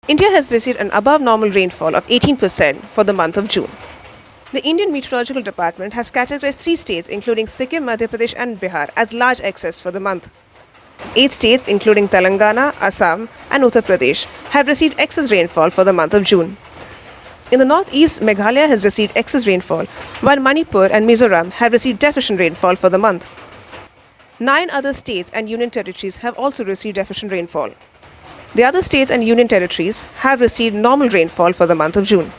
India has received an above normal rainfall of 18% for the month of June. The Indian Meteorological Department has categorized 3 states including Sikkim, Madhya Pradesh and Bihar as large excess for the month. 8 states including Telangana, Assam and Uttar Pradesh have received excess rainfall for the month of June. In the northeast, Meghalaya has received excess rainfall, while Manipur and Mizoram have received deficient rainfall for the month. 9 other states and union territories have also received deficient rainfall. The other states and union territories have received normal rainfall for the month of June.